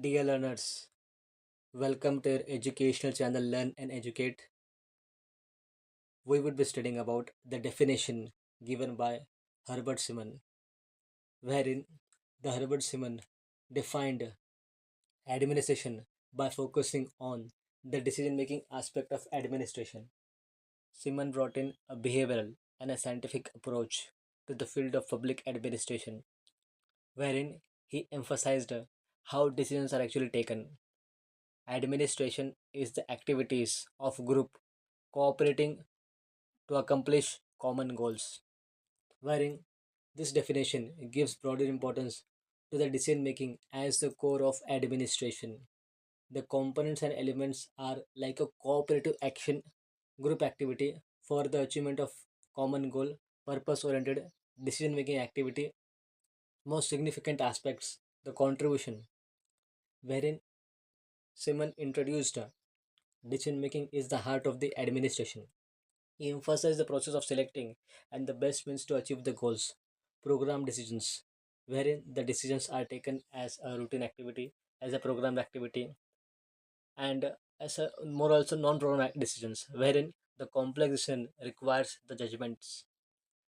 Dear learners, welcome to your educational channel Learn and Educate. We would be studying about the definition given by Herbert Simon, wherein the Herbert Simon defined administration by focusing on the decision making aspect of administration. Simon brought in a behavioral and a scientific approach to the field of public administration, wherein he emphasized how decisions are actually taken. Administration is the activities of group cooperating to accomplish common goals, wherein this definition gives broader importance to the decision making as the core of administration. The components and elements are like a cooperative action, group activity for the achievement of common goal, purpose oriented decision making activity. Most significant aspects, the contribution, wherein Simon introduced decision making is the heart of the administration. He emphasized the process of selecting and the best means to achieve the goals. Program decisions, wherein the decisions are taken as a routine activity, as a programmed activity, and as a more also non-programmed decisions, wherein the complex decision requires the judgments.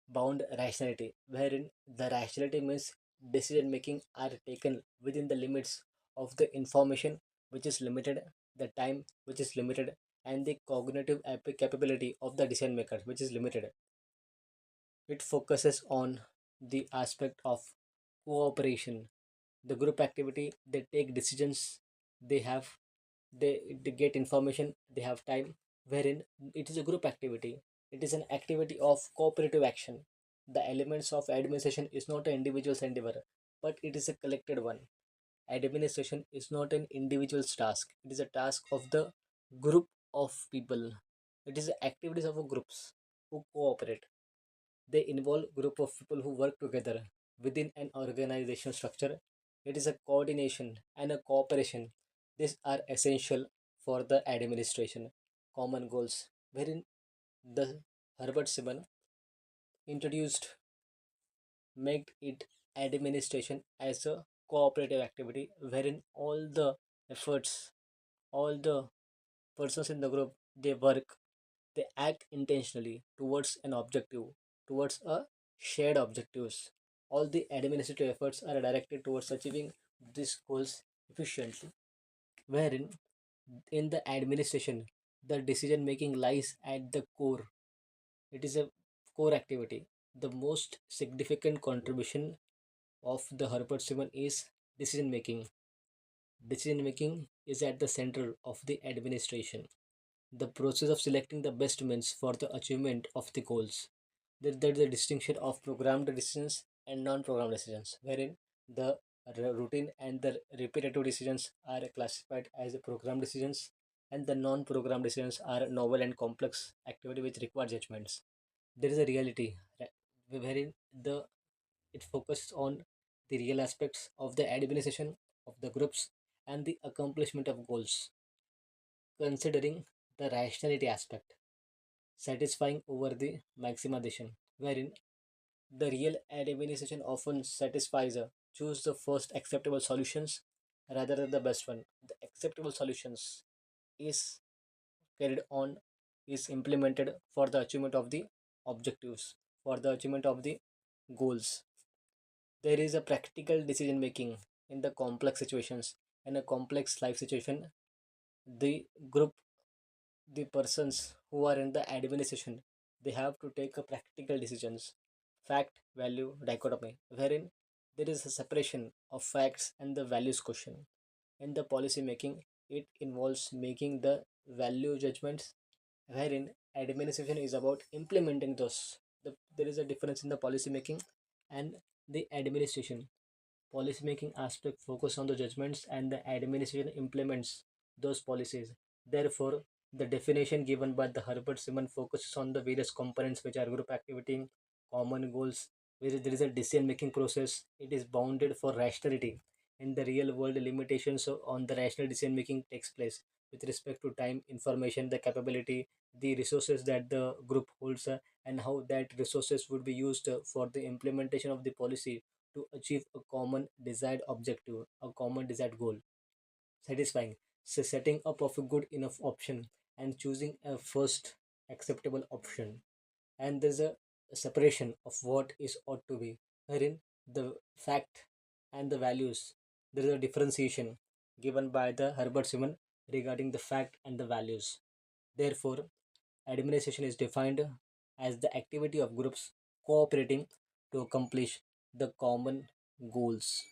Bound rationality, wherein the rationality means decision making are taken within the limits of the information which is limited, the time which is limited, and the cognitive capability of the decision maker which is limited. It focuses on the aspect of cooperation, the group activity. They take decisions, they have they get information, they have time, wherein it is a group activity. It is an activity of cooperative action. The elements of administration is not an individual's endeavor, but it is a collected one. Administration is not an individual's task, it is a task of the group of people. It is the activities of a groups who cooperate. They involve group of people who work together within an organizational structure. It is a coordination and a cooperation. These are essential for the administration. Common goals, wherein the Herbert Simon introduced, made it administration as a cooperative activity, wherein all the efforts, all the persons in the group, they work, they act intentionally towards an objective, towards a shared objectives. All the administrative efforts are directed towards achieving these goals efficiently. Wherein in the administration, the decision making lies at the core. It is a core activity. The most significant contribution of the Herbert Simon is decision making. Decision making is at the center of the administration. The process of selecting the best means for the achievement of the goals. There's the distinction of programmed decisions and non-programmed decisions, wherein the routine and the repetitive decisions are classified as the programmed decisions, and the non-programmed decisions are novel and complex activity which require judgments. There is a reality wherein the it focuses on the real aspects of the administration of the groups and the accomplishment of goals, considering the rationality aspect, satisfying over the maximization, wherein the real administration often satisfies choose the first acceptable solutions rather than the best one. The acceptable solutions is carried on, is implemented for the achievement of the objectives, for the achievement of the goals. There is a practical decision making in the complex situations. In a complex life situation, the group, the persons who are in the administration, they have to take a practical decisions, fact value dichotomy, wherein there is a separation of facts and the values question. In the policy making, it involves making the value judgments, wherein administration is about implementing those. There is a difference in the policy making and the administration. Policymaking aspect focus on the judgments and the administration implements those policies. Therefore, the definition given by the Herbert Simon focuses on the various components which are group activity, common goals, where there is a decision making process. It is bounded for rationality. In the real world, limitations on the rational decision making takes place with respect to time, information, the capability, the resources that the group holds, and how that resources would be used for the implementation of the policy to achieve a common desired objective, a common desired goal. satisfying. So setting up of a good enough option and choosing a first acceptable option. And there's a separation of what is ought to be, wherein the fact and the values, there is a differentiation given by the Herbert Simon regarding the fact and the values. Therefore, administration is defined as the activity of groups cooperating to accomplish the common goals.